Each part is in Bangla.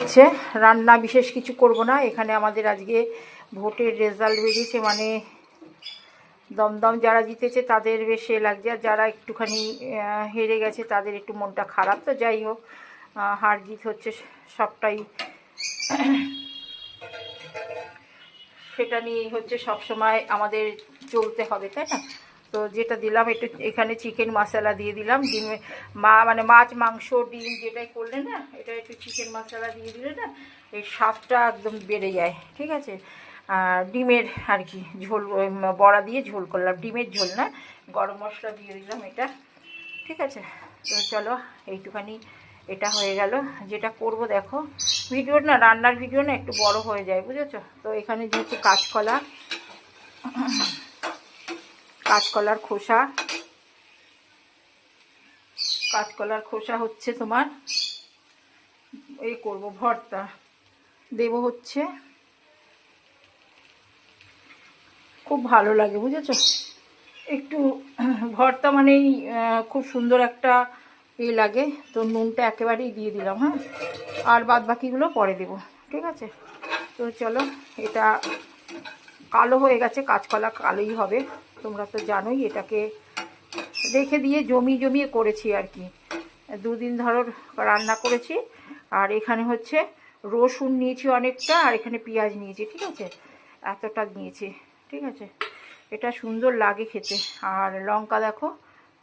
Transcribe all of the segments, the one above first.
হচ্ছে রান্না বিশেষ কিছু করব না। এখানে আমাদের আজকে ভোটের রেজাল্ট বেরিয়েছে, মানে দমদম যারা জিতেছে তাদের বেশ লাগছে, আর যারা একটুখানি হেরে গেছে তাদের একটু মনটা খারাপ। তো যাই হোক, হার জিত হচ্ছে সবটাই, সেটা নিয়েই হচ্ছে সবসময় আমাদের চলতে হবে, তাই না? তো যেটা দিলাম একটু এখানে চিকেন মশলা দিয়ে দিলাম, ডিমে মানে মাছ মাংস ডিম যেটাই করলে না, এটা একটু চিকেন মশলা দিয়ে দিলে না এই স্বাদটা একদম বেড়ে যায়, ঠিক আছে? ডিমের আর কি ঝোল, বড়া দিয়ে ঝোল করলাম, ডিমের ঝোল না, গরম মশলা দিয়ে দিলাম এটা, ঠিক আছে? তো চলো এইটুখানি, এটা হয়ে গেল। যেটা করব দেখো, ভিডিও না, রান্নার ভিডিও না একটু বড় হয়ে যায়, বুঝেছো? তো এখানে যেহেতু কাঁচকলার খোসা হচ্ছে তোমার এই করব, ভর্তা দেব হচ্ছে, খুব ভালো লাগে, বুঝেছো? একটু ভর্তা মানেই খুব সুন্দর একটা লাগে। তো নুনটা একেবারেই দিয়ে দিলাম, হ্যাঁ, আর বাদ বাকিগুলো পরে দেব, ঠিক আছে? তো চলো, এটা কালো হয়ে গেছে, কাঁচকলা কালোই হবে, তোমরা তো জানোই। এটাকে রেখে দিয়ে জমিয়ে করেছি আর কি, দুদিন ধরো রান্না করেছি। আর এখানে হচ্ছে রসুন নিয়েছি অনেকটা, আর এখানে পেঁয়াজ নিয়েছি, ঠিক আছে? এতটা নিয়েছি, ঠিক আছে? এটা সুন্দর লাগে খেতে। আর লঙ্কা দেখো,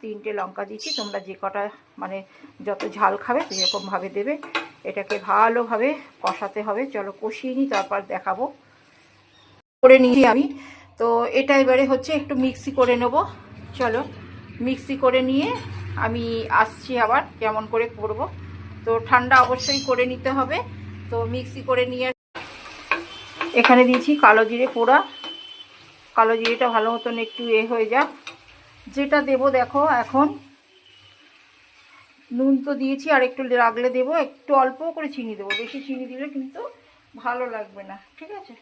3টে লঙ্কা দিচ্ছি, তোমরা যে কটা মানে যত ঝাল খাবে সেরকমভাবে দেবে। এটাকে ভালোভাবে কষাতে হবে। চলো কষিয়ে নিই, তারপর দেখাবো। করে নিয়েছি আমি। তো এটা এবারে হচ্ছে একটু মিক্সি করে নেব। চলো মিক্সি করে নিয়ে আমি আসছি আবার কেমন করে করব। তো ঠান্ডা অবশ্যই করে নিতে হবে। তো মিক্সি করে নিয়ে এখানে দিয়েছি কালো জিরে পোড়া, কালো জিরেটা ভালো মতন একটু হয়ে যাক। যেটা দেব দেখো, এখন নুন তো দিয়েছি, আর একটু রাগলে দেবো, একটু অল্প করে চিনি দেবো, বেশি চিনি দিলে কিন্তু ভালো লাগবে না, ঠিক আছে?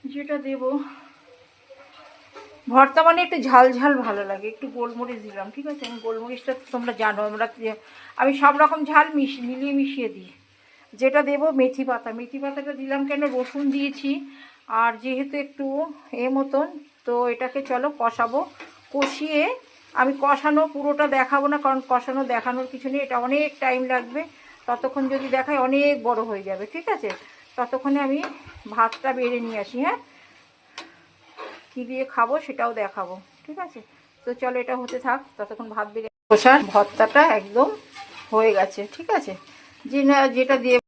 যেটা দেব, ভর্তা মানে একটু ঝাল ঝাল ভালো লাগে, একটু গোলমরিচ দিলাম, ঠিক আছে? আমি গোলমরিচটা তোমরা জানো, আমি সব রকম ঝাল মিলিয়ে মিশিয়ে দিই। যেটা দেব মেথি পাতা, মেথি পাতাটা দিলাম কেন, রসুন দিয়েছি, আর যেহেতু একটু মতন, তো এটাকে চলো কষাবো। কষিয়ে আমি কষানো পুরোটা দেখাবো না, কারণ কষানো দেখানোর কিছু নেই, এটা অনেক টাইম লাগবে। ততক্ষণ যদি দেখাই অনেক বড় হয়ে যাবে, ঠিক আছে? ততক্ষণে আমি ভাতটা বেড়ে নিয়ে আসি, হ্যাঁ, কী দিয়ে খাবো সেটাও দেখাবো, ঠিক আছে? তো চলো এটা হতে থাক, ততক্ষণ ভাত বেড়ে কষার ভর্তাটা একদম হয়ে গেছে, ঠিক আছে? যেটা দিয়ে